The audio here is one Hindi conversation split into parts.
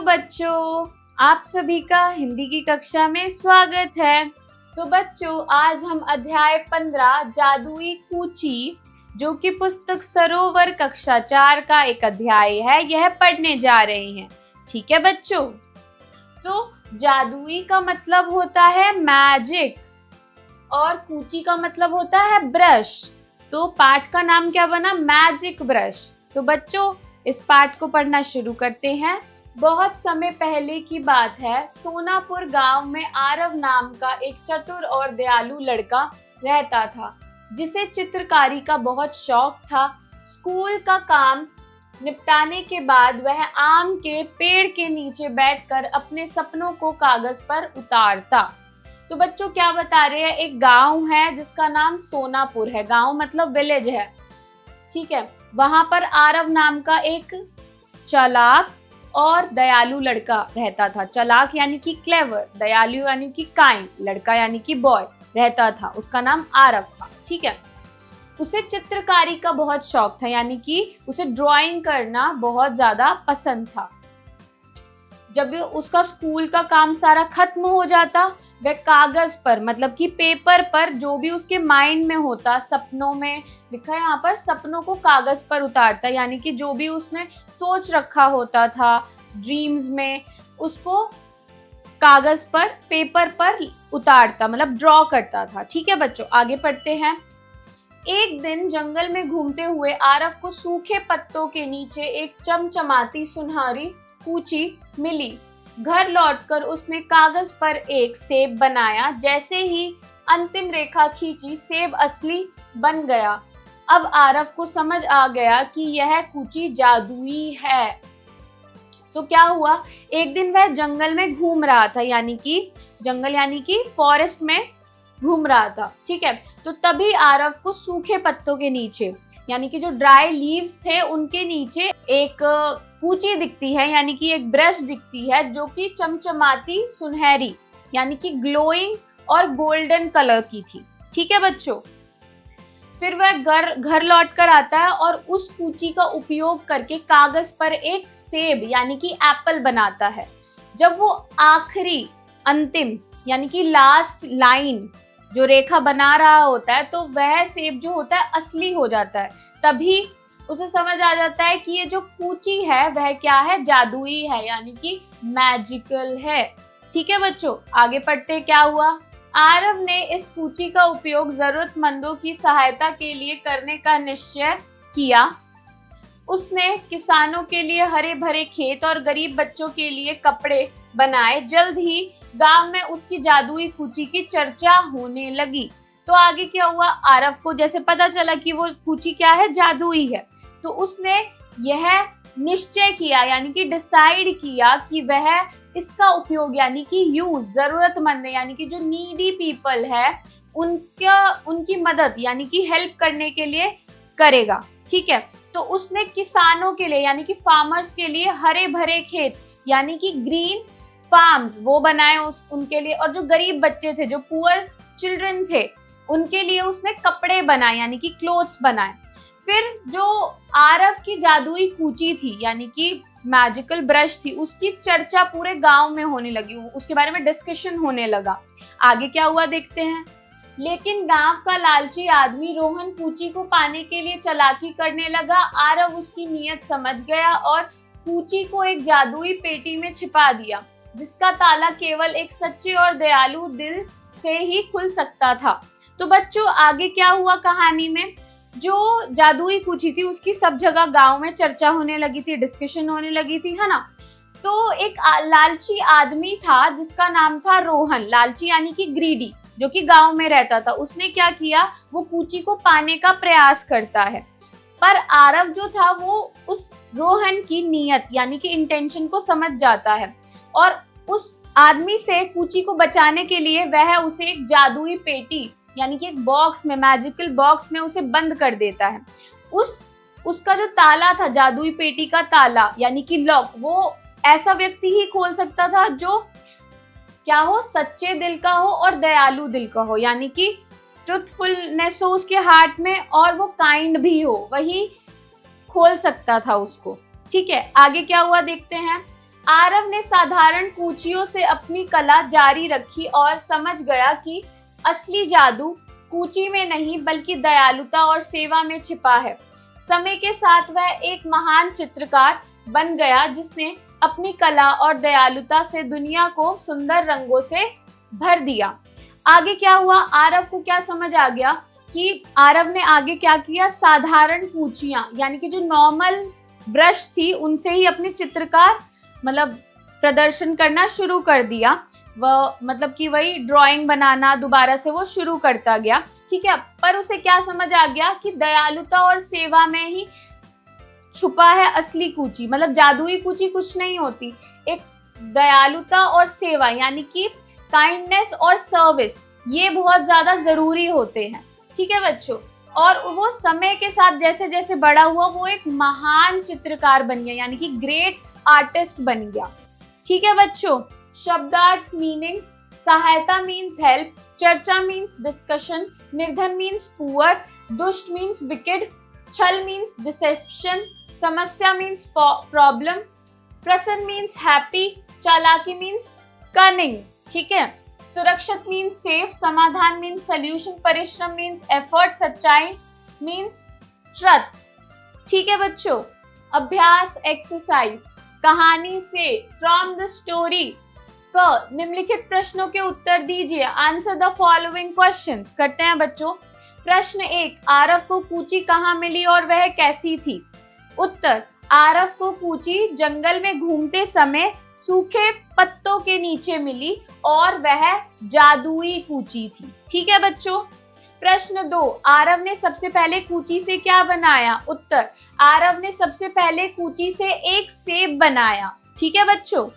बच्चों, आप सभी का हिंदी की कक्षा में स्वागत है। तो बच्चों, आज हम अध्याय 15 जादुई कूची, जो कि पुस्तक सरोवर कक्षा 4 का एक अध्याय है, यह पढ़ने जा रहे हैं। ठीक है बच्चों। तो जादुई का मतलब होता है मैजिक और कूची का मतलब होता है ब्रश। तो पाठ का नाम क्या बना? Magic brush. तो बच्चों, इस पाठ को पढ़ना शुरू करते हैं। बहुत समय पहले की बात है। सोनापुर गांव में आरव नाम का एक चतुर और दयालु लड़का रहता था, जिसे चित्रकारी का बहुत शौक था। स्कूल का काम निपटाने के बाद वह आम के पेड़ के नीचे बैठकर अपने सपनों को कागज पर उतारता। तो बच्चों, क्या बता रहे हैं? एक गांव है जिसका नाम सोनापुर है। गांव मतलब विलेज है। ठीक है। वहां पर आरव नाम का एक चालाक और दयालु लड़का रहता था। चालाक यानी कि क्लेवर, दयालु यानी कि काइंड, लड़का यानी कि बॉय रहता था। उसका नाम आरव था। ठीक है। उसे चित्रकारी का बहुत शौक था, यानी कि उसे ड्राइंग करना बहुत ज्यादा पसंद था। जब उसका स्कूल का काम सारा खत्म हो जाता, वह कागज पर मतलब कि पेपर पर जो भी उसके माइंड में होता, सपनों में लिखा है यहाँ पर, सपनों को कागज पर उतारता, यानी कि जो भी उसने सोच रखा होता था ड्रीम्स में, उसको कागज पर पेपर पर उतारता, मतलब ड्रॉ करता था। ठीक है बच्चों, आगे पढ़ते हैं। एक दिन जंगल में घूमते हुए आरव को सूखे पत्तों के नीचे एक चमचमाती सुनहरी कूची मिली। घर लौटकर उसने कागज पर एक सेब बनाया। जैसे ही अंतिम रेखा खींची, सेब असली बन गया। अब आरव को समझ आ गया कि यह कूची जादुई है। तो क्या हुआ? एक दिन वह जंगल में घूम रहा था, यानी कि जंगल यानी कि फॉरेस्ट में घूम रहा था। ठीक है। तो तभी आरव को सूखे पत्तों के नीचे, यानी कि जो ड्राई लीव्स थे उनके नीचे एक कूची दिखती है, यानी कि एक ब्रश दिखती है, जो कि चमचमाती सुनहरी यानी कि ग्लोइंग और गोल्डन कलर की थी। ठीक है बच्चों। फिर वह घर लौट कर आता है और उस कूची का उपयोग करके कागज पर एक सेब यानी कि एप्पल बनाता है। जब वो आखिरी अंतिम यानी कि लास्ट लाइन जो रेखा बना रहा होता है, तो वह सेब जो होता है असली हो जाता है। तभी उसे समझ आ जाता है कि ये जो कूची है वह क्या है? जादुई है, यानी कि मैजिकल है। ठीक है बच्चों, आगे पढ़ते क्या हुआ। आरव ने इस कूची का उपयोग जरूरतमंदों की सहायता के लिए करने का निश्चय किया। उसने किसानों के लिए हरे भरे खेत और गरीब बच्चों के लिए कपड़े बनाए। जल्द ही गांव में उसकी जादुई कूची की चर्चा होने लगी। तो आगे क्या हुआ? आरव को जैसे पता चला कि वो कूची क्या है? जादुई है। तो उसने यह निश्चय किया, यानी कि डिसाइड किया कि वह इसका उपयोग यानी कि यूज जरूरतमंद यानी कि जो नीडी पीपल है उनकी मदद यानी कि हेल्प करने के लिए करेगा। ठीक है। तो उसने किसानों के लिए यानी कि फार्मर्स के लिए हरे भरे खेत यानी कि ग्रीन फार्म्स वो बनाए उनके लिए, और जो गरीब बच्चे थे, जो पुअर चिल्ड्रन थे, उनके लिए उसने कपड़े बनाए यानी कि क्लोथ्स बनाए। फिर जो आरव की जादुई कूची थी यानी कि मैजिकल ब्रश थी, उसकी चर्चा पूरे गांव में होने लगी, उसके बारे में डिस्कशन होने लगा। आगे क्या हुआ देखते हैं। लेकिन गांव का लालची आदमी रोहन कूची को पाने के लिए चालाकी करने लगा। आरव उसकी नीयत समझ गया और कूची को एक जादुई पेटी में छिपा दिया, जिसका ताला केवल एक सच्चे और दयालु दिल से ही खुल सकता था। तो बच्चों, आगे क्या हुआ कहानी में? जो जादुई कूची थी उसकी सब जगह गांव में चर्चा होने लगी थी, डिस्कशन होने लगी थी, है ना। तो एक लालची आदमी था जिसका नाम था रोहन, लालची यानी कि ग्रीडी, जो कि गांव में रहता था। उसने क्या किया? वो कूची को पाने का प्रयास करता है, पर आरव जो था वो उस रोहन की नीयत यानी कि इंटेंशन को समझ जाता है, और उस आदमी से कूची को बचाने के लिए वह उसे एक जादुई पेटी यानी कि एक बॉक्स में, मैजिकल बॉक्स में उसे बंद कर देता है। उसका जो ताला था, जादुई पेटी का ताला यानी कि लॉक, वो ऐसा व्यक्ति ही खोल सकता था जो क्या हो? सच्चे दिल का हो और दयालु दिल का हो, यानी कि ट्रुथफुलनेस हो उसके हार्ट में और वो काइंड भी हो, वही खोल सकता था उसको। ठीक है। आगे क्या हुआ देखते हैं। आरव ने साधारण कूचियों से अपनी कला जारी रखी और समझ गया कि असली जादू कूची में नहीं बल्कि दयालुता और सेवा में छिपा है। समय के साथ वह एक महान चित्रकार बन गया जिसने अपनी कला और दयालुता से दुनिया को सुंदर रंगों से भर दिया। आगे क्या हुआ, आरव को क्या समझ आ गया कि आरव ने आगे क्या किया, साधारण कूचियां यानी कि जो नॉर्मल ब्रश थी उनसे ही अपने चित्रकार मतलब प्रदर्शन करना शुरू कर दिया। वह मतलब कि वही ड्राइंग बनाना दोबारा से वो शुरू करता गया। ठीक है, पर उसे क्या समझ आ गया कि दयालुता और सेवा में ही छुपा है असली कूची, मतलब जादुई कूची कुछ नहीं होती। एक दयालुता और सेवा यानी कि काइंडनेस और सर्विस, ये बहुत ज्यादा जरूरी होते हैं। ठीक है बच्चों, और वो समय के साथ जैसे जैसे बड़ा हुआ वो एक महान चित्रकार बन गया यानी कि ग्रेट आर्टिस्ट बन गया। ठीक है बच्चों, शब्दार्थ मीनिंग्स, सहायता मीन्स हेल्प, चर्चा मीन्स डिस्कशन, निर्धन मीन्स पुअर, दुष्ट मीन्स विकेड, छल मीन्स डिसेप्शन, समस्या मीन्स प्रॉब्लम, प्रसन्न मीन्स हैप्पी, चालाकी मीन्स कनिंग। ठीक है, सुरक्षित मीन्स सेफ, समाधान मीन्स सोल्यूशन, परिश्रम मीन्स एफर्ट, सच्चाई मीन्स ट्रुथ। ठीक है बच्चों, अभ्यास एक्सरसाइज, कहानी से फ्रॉम द स्टोरी क निम्नलिखित प्रश्नों के उत्तर दीजिए। Answer the following questions. करते हैं बच्चों। प्रश्न 1, आरव को कूची कहाँ मिली और वह कैसी थी? उत्तर, आरव को कूची जंगल में घूमते समय सूखे पत्तों के नीचे मिली और वह जादुई कूची थी। ठीक है बच्चों। प्रश्न 2, आरव ने सबसे पहले कूची से क्या बनाया? उत्तर, आरव ने सबसे पहले कूची से एक सेब बनाया। ठीक है बच्चों।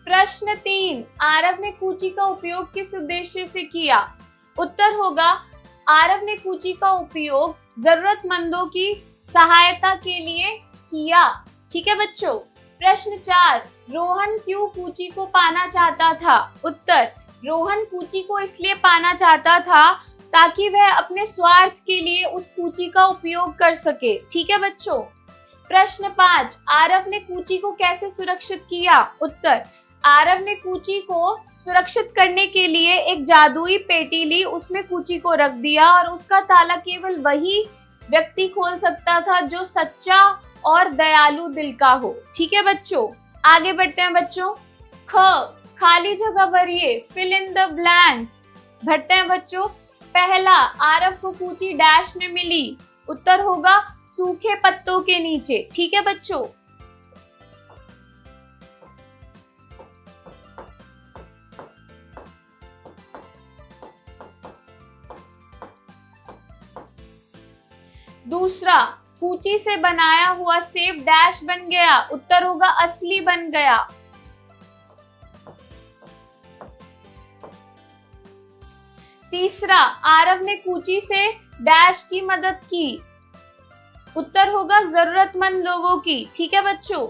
प्रश्न 3, आरव ने कूची का उपयोग किस उद्देश्य से किया? उत्तर होगा, आरव ने कूची का उपयोग जरूरतमंदों की सहायता के लिए किया। ठीक है बच्चों। प्रश्न 4, रोहन क्यों कूची को पाना चाहता था? उत्तर, रोहन कूची को इसलिए पाना चाहता था ताकि वह अपने स्वार्थ के लिए उस कूची का उपयोग कर सके। ठीक है बच्चों। प्रश्न 5, आरव ने कूची को कैसे सुरक्षित किया? उत्तर, आरव ने कूची को सुरक्षित करने के लिए एक जादुई पेटी ली, उसमें कूची को रख दिया और उसका ताला केवल वही व्यक्ति खोल सकता था जो सच्चा और दयालु दिल का हो। ठीक है बच्चों। आगे बढ़ते हैं बच्चों। खाली जगह भरिए, फिल इन द ब्लैंक्स। भरते हैं बच्चों। पहला, आरव को कूची डैश में मिली। उत्तर होगा सूखे पत्तों के नीचे। ठीक है बच्चों। दूसरा, कूची से बनाया हुआ सेब डैश बन गया। उत्तर होगा असली बन गया। तीसरा, आरव ने कूची से डैश की मदद की। उत्तर होगा जरूरतमंद लोगों की। ठीक है बच्चों।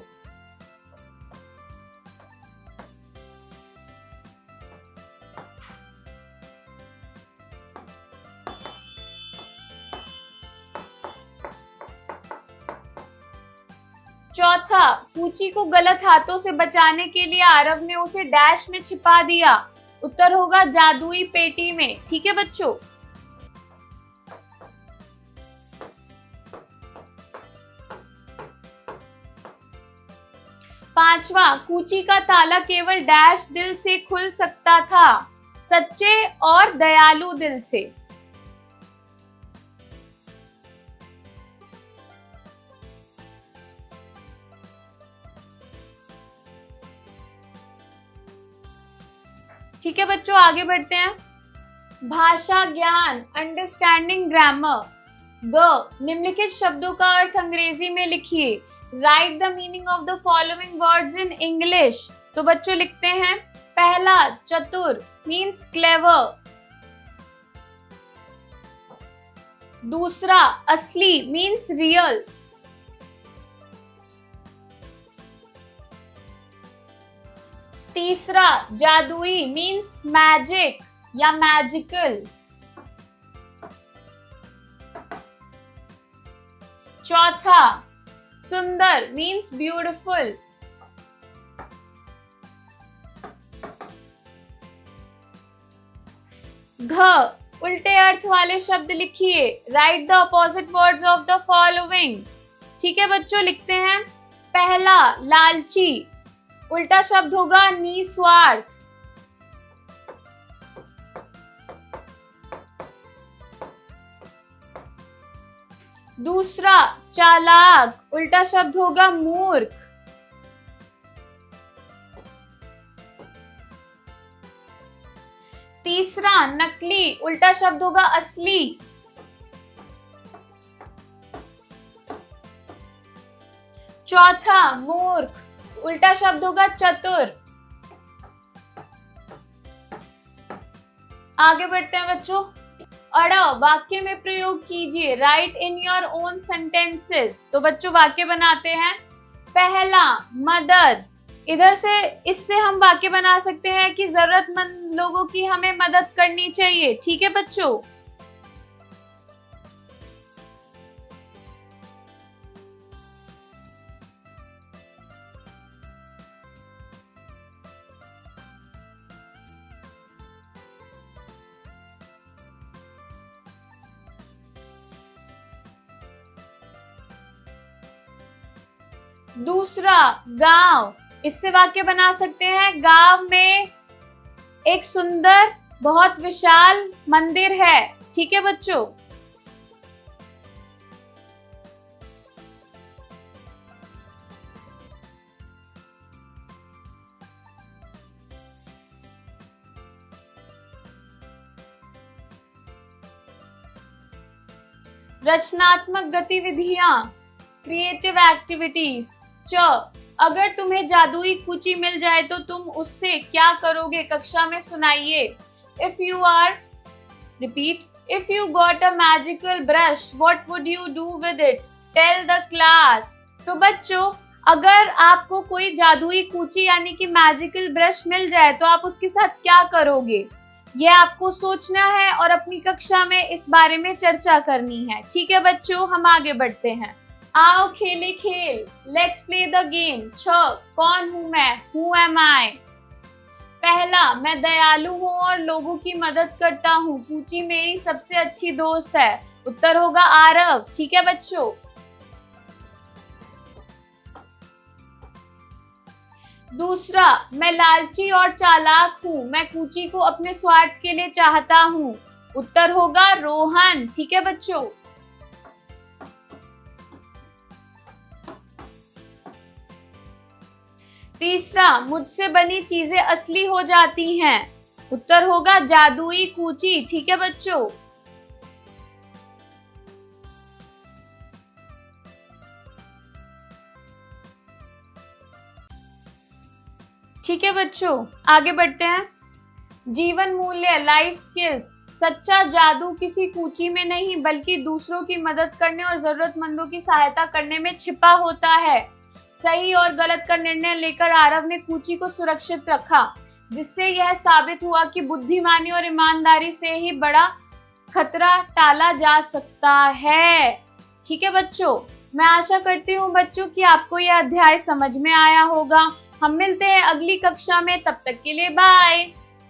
चौथा, कूची को गलत हाथों से बचाने के लिए आरव ने उसे डैश में छिपा दिया। उत्तर होगा जादुई पेटी में। ठीक है बच्चों। पांचवा, कूची का ताला केवल डैश दिल से खुल सकता था, सच्चे और दयालु दिल से। ठीक है बच्चों, आगे बढ़ते हैं। भाषा ज्ञान, अंडरस्टैंडिंग ग्रामर। निम्नलिखित शब्दों का अर्थ अंग्रेजी में लिखिए। Right the meaning of the following words in English. तो बच्चों लिखते हैं। पहला, चतुर मीन्स क्लेवर। दूसरा, असली मीन्स रियल। तीसरा, जादुई मीन्स मैजिक या मैजिकल। चौथा, सुंदर मीन्स ब्यूटीफुल। घ, उल्टे अर्थ वाले शब्द लिखिए। Right the opposite words of the following. ठीक है बच्चों, लिखते हैं। पहला, लालची, उल्टा शब्द होगा निस्वार्थ। दूसरा, चालाक, उल्टा शब्द होगा मूर्ख। तीसरा, नकली, उल्टा शब्द होगा असली। चौथा, मूर्ख, उल्टा शब्द होगा चतुर। आगे बढ़ते हैं बच्चों। अड़, वाक्य में प्रयोग कीजिए। Right in your own sentences. तो बच्चों वाक्य बनाते हैं। पहला, मदद, इधर से इससे हम वाक्य बना सकते हैं कि जरूरतमंद लोगों की हमें मदद करनी चाहिए। ठीक है बच्चों। दूसरा, गांव, इससे वाक्य बना सकते हैं। गांव में एक सुंदर, बहुत विशाल मंदिर है। ठीक है बच्चों। रचनात्मक गतिविधियां, क्रिएटिव एक्टिविटीज। च, अगर तुम्हें जादुई कुची मिल जाए तो तुम उससे क्या करोगे? कक्षा में सुनाइए। If you are, repeat, if you got a magical brush what would you do with it? Tell the class. तो बच्चों, अगर आपको कोई जादुई कुची यानी कि मैजिकल ब्रश मिल जाए तो आप उसके साथ क्या करोगे? ये आपको सोचना है और अपनी कक्षा में इस बारे में चर्चा करनी है। ठीक है बच्चों, हम आगे बढ़ते हैं। आओ खेले खेल, लेट्स प्ले द गेम। छ, कौन हूं मैं? हु एम आई? पहला, मैं दयालु हूँ और लोगों की मदद करता हूँ। पूची मेरी सबसे अच्छी दोस्त है। उत्तर होगा आरव। ठीक है बच्चों। दूसरा, मैं लालची और चालाक हूँ। मैं कूची को अपने स्वार्थ के लिए चाहता हूँ। उत्तर होगा रोहन। ठीक है बच्चों। तीसरा, मुझसे बनी चीजें असली हो जाती हैं। उत्तर होगा जादुई कूची। ठीक है बच्चों। ठीक है बच्चों, आगे बढ़ते हैं। जीवन मूल्य, लाइफ स्किल्स। सच्चा जादू किसी कूची में नहीं बल्कि दूसरों की मदद करने और जरूरतमंदों की सहायता करने में छिपा होता है। सही और गलत का निर्णय लेकर आरव ने कूची को सुरक्षित रखा, जिससे यह साबित हुआ कि बुद्धिमानी और ईमानदारी से ही बड़ा खतरा टाला जा सकता है। ठीक है बच्चों, मैं आशा करती हूँ बच्चों कि आपको यह अध्याय समझ में आया होगा। हम मिलते हैं अगली कक्षा में, तब तक के लिए बाय।